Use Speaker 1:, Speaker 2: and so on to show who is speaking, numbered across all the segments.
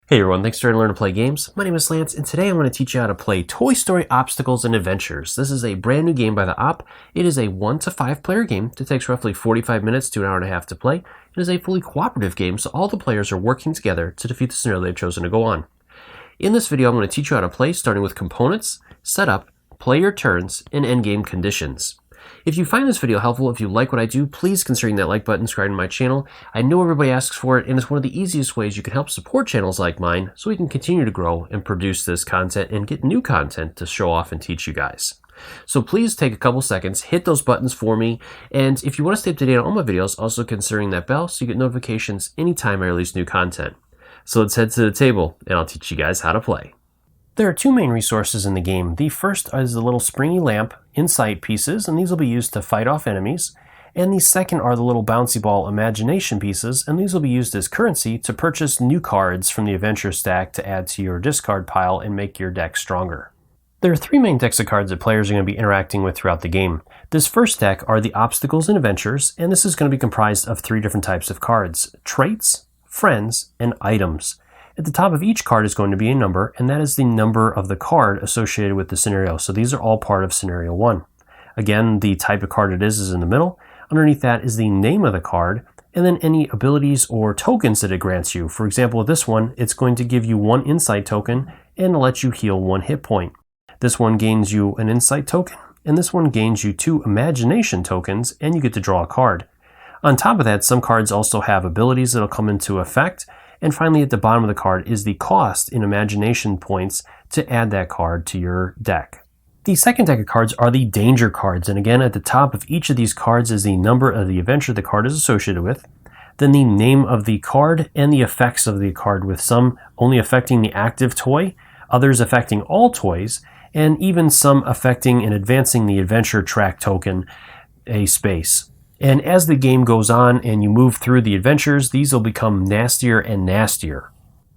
Speaker 1: Hey everyone, thanks for learning to play games. My name is Lance, and today I'm going to teach you how to play Toy Story Obstacles and Adventures. This is a brand new game by the Op. It is a 1 to 5 player game that takes roughly 45 minutes to an hour and a half to play. It is a fully cooperative game, so all the players are working together to defeat the scenario they've chosen to go on. In this video, I'm going to teach you how to play, starting with components, setup, play your turns, and endgame conditions. If you find this video helpful, if you like what I do, please consider hitting that like button, subscribing to my channel. I know everybody asks for it, and it's one of the easiest ways you can help support channels like mine so we can continue to grow and produce this content and get new content to show off and teach you guys. So please take a couple seconds, hit those buttons for me, and if you want to stay up to date on all my videos, also considering that bell so you get notifications anytime I release new content. So let's head to the table, and I'll teach you guys how to play. There are two main resources in the game. The first is the little springy lamp insight pieces, and these will be used to fight off enemies. And the second are the little bouncy ball imagination pieces, and these will be used as currency to purchase new cards from the adventure stack to add to your discard pile and make your deck stronger. There are three main decks of cards that players are going to be interacting with throughout the game. This first deck are the Obstacles and Adventures, and this is going to be comprised of three different types of cards: traits, friends, and items. At the top of each card is going to be a number, and that is the number of the card associated with the scenario. So these are all part of scenario 1. Again, the type of card it is in the middle. Underneath that is the name of the card, and then any abilities or tokens that it grants you. For example, with this one, it's going to give you 1 insight token and let you heal 1 hit point. This one gains you an insight token, and this one gains you 2 imagination tokens, and you get to draw a card. On top of that, some cards also have abilities that will come into effect. And finally, at the bottom of the card is the cost in imagination points to add that card to your deck. The second deck of cards are the danger cards, and again, at the top of each of these cards is the number of the adventure the card is associated with, then the name of the card and the effects of the card, with some only affecting the active toy, others affecting all toys, and even some affecting and advancing the adventure track token a space. And as the game goes on and you move through the adventures, these will become nastier and nastier.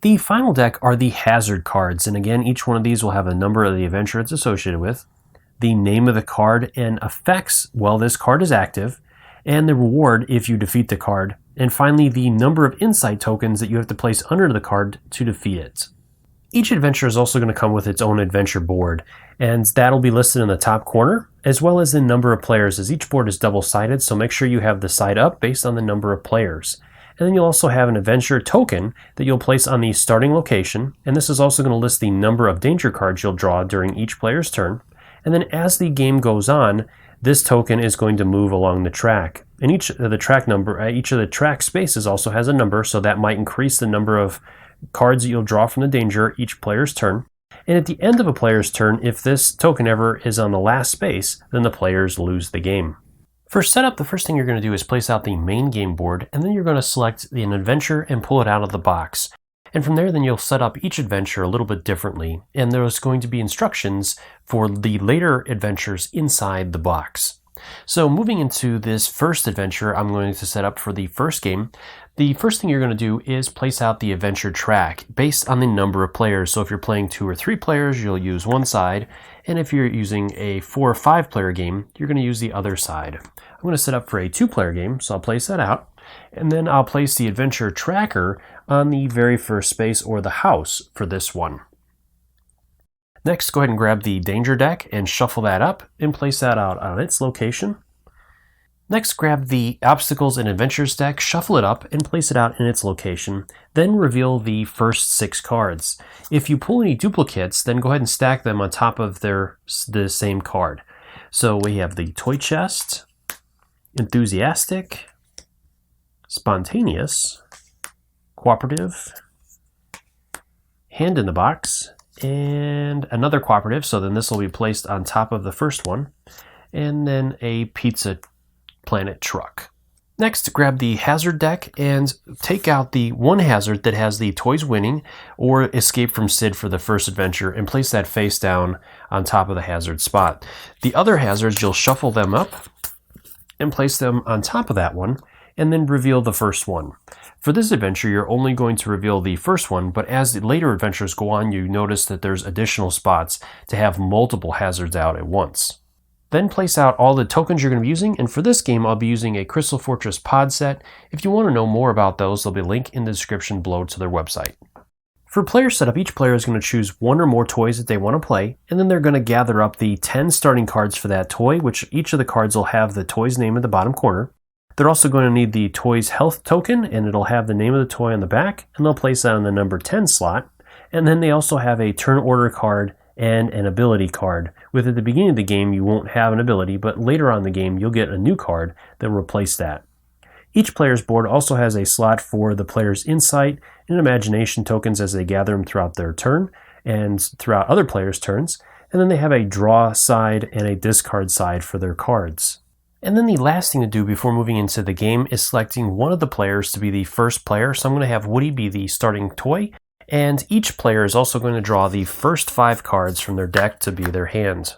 Speaker 1: The final deck are the hazard cards, and again, each one of these will have a number of the adventure it's associated with, the name of the card and effects while this card is active, and the reward if you defeat the card, and finally the number of insight tokens that you have to place under the card to defeat it. Each adventure is also going to come with its own adventure board, and that'll be listed in the top corner, as well as the number of players, as each board is double-sided, so make sure you have the side up based on the number of players. And then you'll also have an adventure token that you'll place on the starting location, and this is also going to list the number of danger cards you'll draw during each player's turn. And then as the game goes on, this token is going to move along the track. And each of the track spaces also has a number, so that might increase the number of cards that you'll draw from the danger each player's turn. And at the end of a player's turn, if this token ever is on the last space, then the players lose the game. For setup, the first thing you're going to do is place out the main game board, and then you're going to select an adventure and pull it out of the box. And from there, then you'll set up each adventure a little bit differently, and there's going to be instructions for the later adventures inside the box. So moving into this first adventure, I'm going to set up for the first game. The first thing you're going to do is place out the adventure track based on the number of players. So if you're playing 2 or 3 players, you'll use one side. And if you're using a 4 or 5 player game, you're going to use the other side. I'm going to set up for a 2-player game, so I'll place that out. And then I'll place the adventure tracker on the very first space, or the house, for this one. Next, go ahead and grab the danger deck and shuffle that up and place that out on its location. Next, grab the Obstacles and Adventures deck, shuffle it up, and place it out in its location. Then reveal the first 6 cards. If you pull any duplicates, then go ahead and stack them on top of the same card. So we have the Toy Chest, Enthusiastic, Spontaneous, Cooperative, Hand in the Box, and another Cooperative, so then this will be placed on top of the first one, and then a Pizza Planet truck. Next, grab the hazard deck and take out the one hazard that has the toys winning or escape from Sid for the first adventure, and place that face down on top of the hazard spot. The other hazards, you'll shuffle them up and place them on top of that one, and then reveal the first one. For this adventure, you're only going to reveal the first one, but as the later adventures go on, you notice that there's additional spots to have multiple hazards out at once. Then place out all the tokens you're going to be using, and for this game I'll be using a Crystal Fortress pod set. If you want to know more about those, there'll be a link in the description below to their website. For player setup, each player is going to choose one or more toys that they want to play, and then they're going to gather up the 10 starting cards for that toy, which each of the cards will have the toy's name at the bottom corner. They're also going to need the toy's health token, and it'll have the name of the toy on the back, and they'll place that on the number 10 slot. And then they also have a turn order card and an ability card. With at the beginning of the game, you won't have an ability, but later on in the game, you'll get a new card that will replace that. Each player's board also has a slot for the player's insight and imagination tokens as they gather them throughout their turn and throughout other players' turns. And then they have a draw side and a discard side for their cards. And then the last thing to do before moving into the game is selecting one of the players to be the first player. So I'm going to have Woody be the starting toy, and each player is also going to draw the first 5 cards from their deck to be their hand.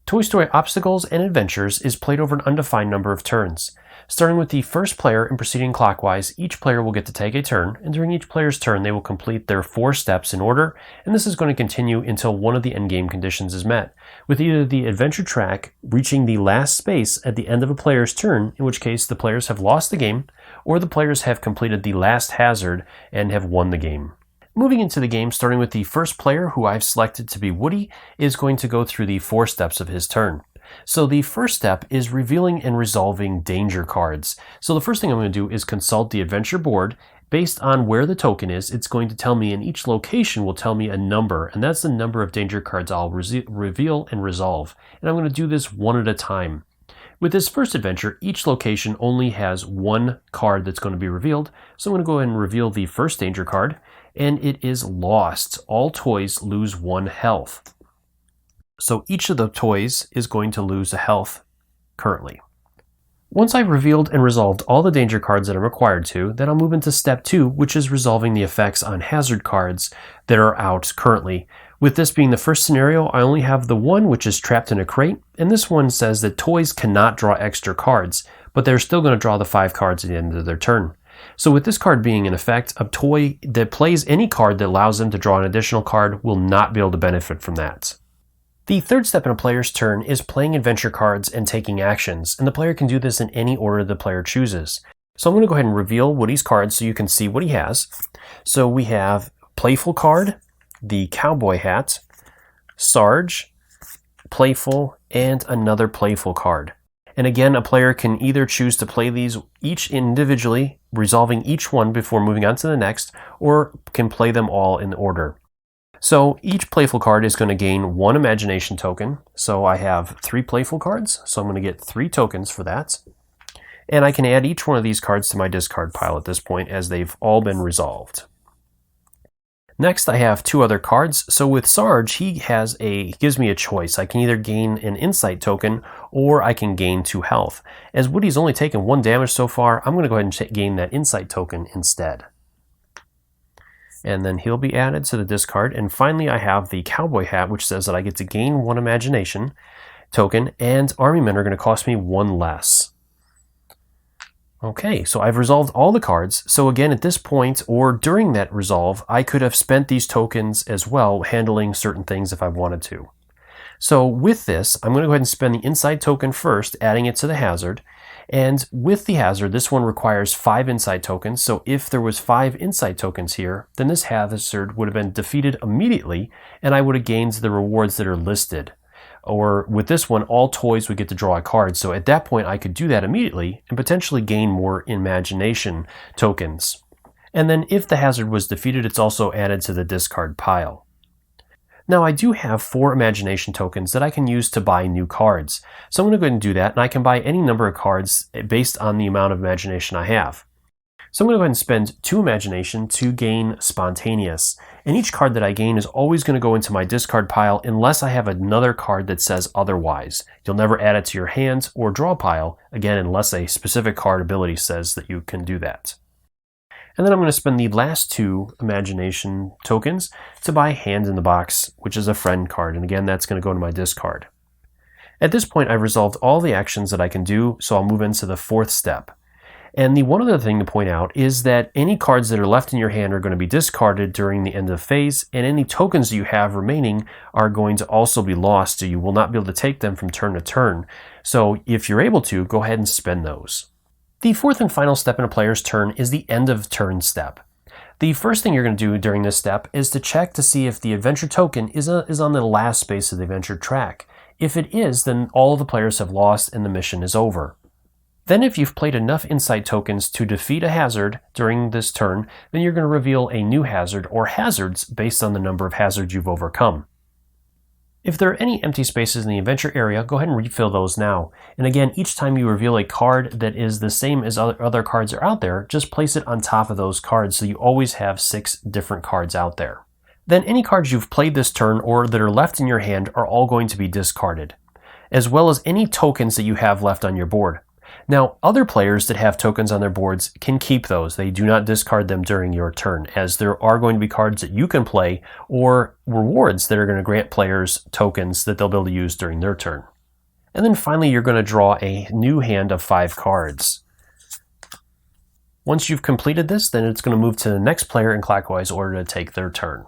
Speaker 1: Toy Story Obstacles and Adventures is played over an undefined number of turns. Starting with the first player and proceeding clockwise, each player will get to take a turn, and during each player's turn they will complete their 4 steps in order, and this is going to continue until one of the endgame conditions is met, with either the adventure track reaching the last space at the end of a player's turn, in which case the players have lost the game, or the players have completed the last hazard and have won the game. Moving into the game, starting with the first player, who I've selected to be Woody, is going to go through the 4 steps of his turn. So the first step is revealing and resolving danger cards. So the first thing I'm going to do is consult the adventure board. Based on where the token is, it's going to tell me, and each location will tell me a number, and that's the number of danger cards I'll reveal and resolve. And I'm going to do this one at a time. With this first adventure, each location only has 1 card that's going to be revealed. So I'm going to go ahead and reveal the first danger card, and it is lost. All toys lose 1 health. So each of the toys is going to lose a health currently. Once I've revealed and resolved all the danger cards that I'm required to, then I'll move into step 2, which is resolving the effects on hazard cards that are out currently. With this being the first scenario, I only have the one which is trapped in a crate, and this one says that toys cannot draw extra cards, but they're still going to draw the 5 cards at the end of their turn. So with this card being in effect, a toy that plays any card that allows them to draw an additional card will not be able to benefit from that. The third step in a player's turn is playing adventure cards and taking actions, and the player can do this in any order the player chooses. So I'm going to go ahead and reveal Woody's cards so you can see what he has. So we have Playful card, the Cowboy hat, Sarge, Playful, and another Playful card. And again, a player can either choose to play these each individually, resolving each one before moving on to the next, or can play them all in order. So each Playful card is going to gain 1 imagination token. So I have 3 Playful cards, so I'm going to get 3 tokens for that. And I can add each one of these cards to my discard pile at this point, as they've all been resolved. Next, I have 2 other cards. So with Sarge, he gives me a choice. I can either gain an insight token, or I can gain 2 health. As Woody's only taken 1 damage so far, I'm going to go ahead and gain that insight token instead. And then he'll be added to the discard. And finally, I have the Cowboy hat, which says that I get to gain 1 imagination token, and Army Men are going to cost me 1 less. Okay, so I've resolved all the cards. So again, at this point, or during that resolve, I could have spent these tokens as well, handling certain things if I wanted to. So with this, I'm going to go ahead and spend the insight token first, adding it to the hazard. And with the hazard, this one requires 5 insight tokens. So if there was 5 insight tokens here, then this hazard would have been defeated immediately, and I would have gained the rewards that are listed. Or with this one, all toys would get to draw a card. So at that point, I could do that immediately and potentially gain more imagination tokens. And then if the hazard was defeated, it's also added to the discard pile. Now I do have 4 imagination tokens that I can use to buy new cards. So I'm going to go ahead and do that, and I can buy any number of cards based on the amount of imagination I have. So I'm going to go ahead and spend 2 imagination to gain Spontaneous. And each card that I gain is always going to go into my discard pile unless I have another card that says otherwise. You'll never add it to your hands or draw pile, again, unless a specific card ability says that you can do that. And then I'm going to spend the last 2 imagination tokens to buy Hand in the Box, which is a friend card. And again, that's going to go to my discard. At this point, I've resolved all the actions that I can do, so I'll move into the 4th step. And the one other thing to point out is that any cards that are left in your hand are going to be discarded during the end of phase, and any tokens you have remaining are going to also be lost, so you will not be able to take them from turn to turn. So if you're able to, go ahead and spend those. The 4th and final step in a player's turn is the end of turn step. The first thing you're going to do during this step is to check to see if the adventure token is on the last space of the adventure track. If it is, then all of the players have lost and the mission is over. Then if you've played enough insight tokens to defeat a hazard during this turn, then you're going to reveal a new hazard or hazards based on the number of hazards you've overcome. If there are any empty spaces in the adventure area, go ahead and refill those now. And again, each time you reveal a card that is the same as other cards that are out there, just place it on top of those cards so you always have 6 different cards out there. Then any cards you've played this turn or that are left in your hand are all going to be discarded, as well as any tokens that you have left on your board. Now, other players that have tokens on their boards can keep those. They do not discard them during your turn, as there are going to be cards that you can play or rewards that are going to grant players tokens that they'll be able to use during their turn. And then finally, you're going to draw a new hand of 5 cards. Once you've completed this, then it's going to move to the next player in clockwise order to take their turn.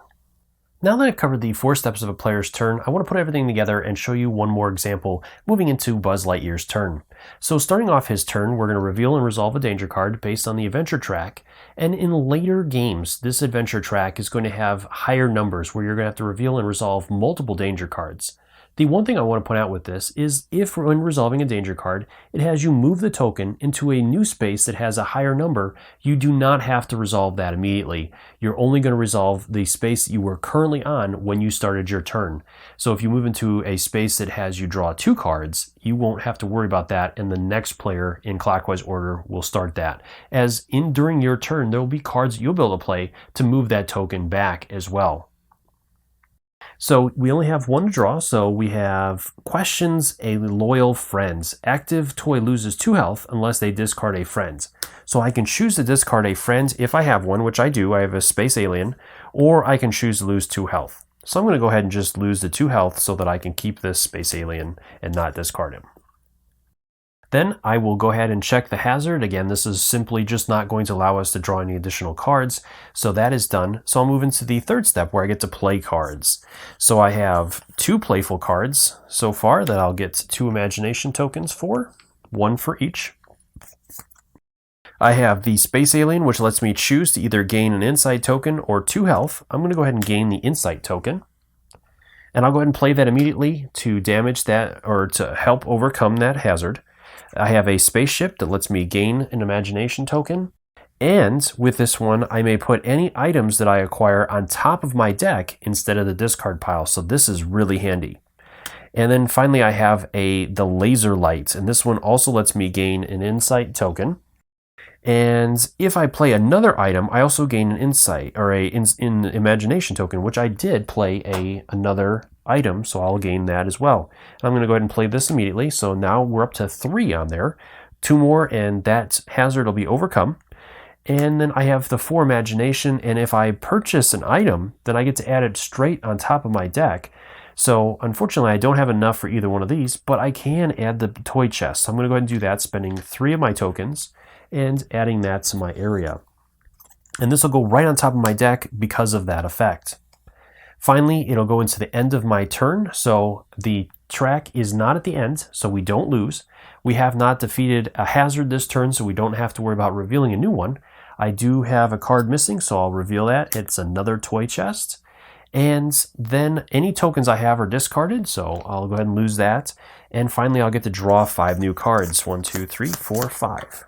Speaker 1: Now that I've covered the 4 steps of a player's turn, I want to put everything together and show you one more example, moving into Buzz Lightyear's turn. So starting off his turn, we're going to reveal and resolve a danger card based on the adventure track, and in later games, this adventure track is going to have higher numbers where you're going to have to reveal and resolve multiple danger cards. The one thing I want to point out with this is if when resolving a danger card, it has you move the token into a new space that has a higher number, you do not have to resolve that immediately. You're only going to resolve the space you were currently on when you started your turn. So if you move into a space that has you draw 2 cards, you won't have to worry about that, and the next player in clockwise order will start that. As during your turn, there will be cards you'll be able to play to move that token back as well. So we only have one to draw, so we have questions a loyal friends. Active toy loses 2 health unless they discard a friend. So I can choose to discard a friend if I have one, which I do. I have a space alien, or I can choose to lose 2 health. So I'm going to go ahead and just lose the 2 health so that I can keep this space alien and not discard him. Then I will go ahead and check the hazard. Again, this is simply just not going to allow us to draw any additional cards. So that is done. So I'll move into the 3rd step where I get to play cards. So I have 2 playful cards so far that I'll get 2 imagination tokens for, 1 for each. I have the space alien, which lets me choose to either gain an insight token or 2 health. I'm going to go ahead and gain the insight token. And I'll go ahead and play that immediately to damage that or to help overcome that hazard. I have a spaceship that lets me gain an imagination token, and with this one I may put any items that I acquire on top of my deck instead of the discard pile, so this is really handy. And then finally I have the laser light, and this one also lets me gain an insight token. And if I play another item, I also gain an insight or an imagination token, which I did play another item, so I'll gain that as well. I'm going to go ahead and play this immediately. So now we're up to 3 on there, 2 more, and that hazard will be overcome. And then I have the 4 imagination, and if I purchase an item, then I get to add it straight on top of my deck. So unfortunately, I don't have enough for either one of these, but I can add the toy chest. So I'm going to go ahead and do that, spending 3 of my tokens and adding that to my area. And this will go right on top of my deck because of that effect. Finally, it'll go into the end of my turn, so the track is not at the end, so we don't lose. We have not defeated a hazard this turn, so we don't have to worry about revealing a new one. I do have a card missing, so I'll reveal that. It's another toy chest. And then any tokens I have are discarded, so I'll go ahead and lose that. And finally, I'll get to draw 5 new cards. 1, 2, 3, 4, 5.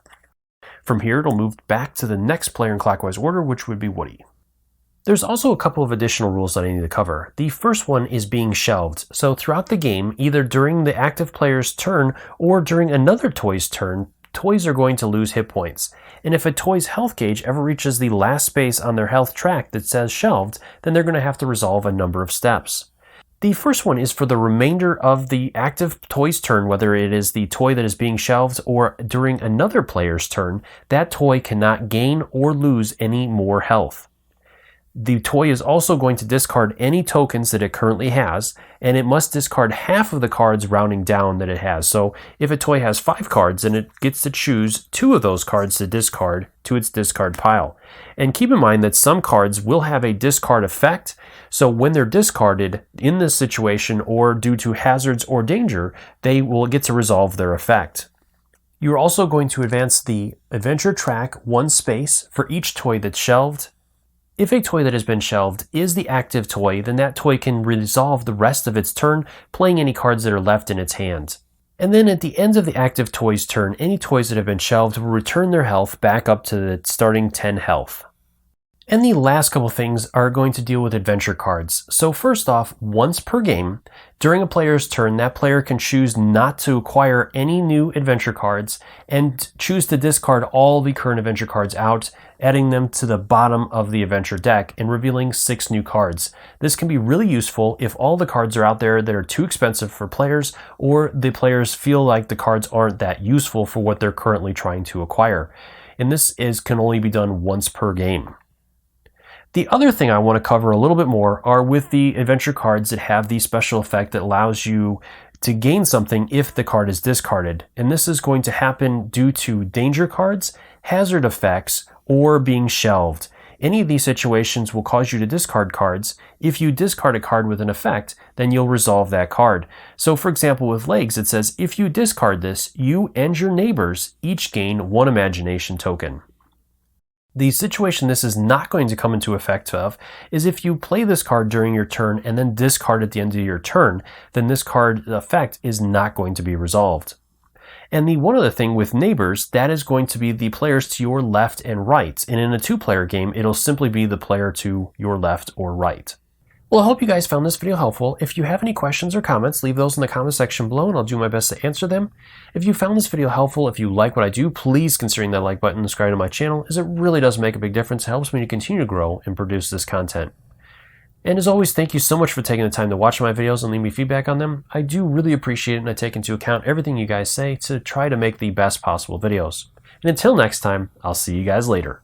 Speaker 1: From here, it'll move back to the next player in clockwise order, which would be Woody. There's also a couple of additional rules that I need to cover. The first one is being shelved. So throughout the game, either during the active player's turn or during another toy's turn, toys are going to lose hit points. And if a toy's health gauge ever reaches the last space on their health track that says shelved, then they're going to have to resolve a number of steps. The first one is for the remainder of the active toy's turn, whether it is the toy that is being shelved or during another player's turn, that toy cannot gain or lose any more health. The toy is also going to discard any tokens that it currently has, and it must discard half of the cards rounding down that it has. So if a toy has 5 cards, then it gets to choose 2 of those cards to discard to its discard pile. And keep in mind that some cards will have a discard effect, so when they're discarded in this situation or due to hazards or danger, they will get to resolve their effect. You're also going to advance the adventure track 1 space for each toy that's shelved, If a toy that has been shelved is the active toy, then that toy can resolve the rest of its turn, playing any cards that are left in its hand. And then at the end of the active toy's turn, any toys that have been shelved will return their health back up to the starting 10 health. And the last couple things are going to deal with adventure cards. So first off, once per game, during a player's turn, that player can choose not to acquire any new adventure cards and choose to discard all the current adventure cards out, adding them to the bottom of the adventure deck and revealing 6 new cards. This can be really useful if all the cards are out there that are too expensive for players, or the players feel like the cards aren't that useful for what they're currently trying to acquire. And this can only be done once per game. The other thing I want to cover a little bit more are with the adventure cards that have the special effect that allows you to gain something if the card is discarded. And this is going to happen due to danger cards, hazard effects, or being shelved. Any of these situations will cause you to discard cards. If you discard a card with an effect, then you'll resolve that card. So for example, with legs, it says, if you discard this, you and your neighbors each gain 1 imagination token. The situation this is not going to come into effect of is if you play this card during your turn and then discard at the end of your turn, then this card effect is not going to be resolved. And the one other thing with neighbors, that is going to be the players to your left and right. And in a 2-player game, it'll simply be the player to your left or right. Well, I hope you guys found this video helpful. If you have any questions or comments, leave those in the comment section below and I'll do my best to answer them. If you found this video helpful, if you like what I do, please consider that like button and subscribe to my channel, as it really does make a big difference. It helps me to continue to grow and produce this content. And as always, thank you so much for taking the time to watch my videos and leave me feedback on them. I do really appreciate it, and I take into account everything you guys say to try to make the best possible videos. And until next time, I'll see you guys later.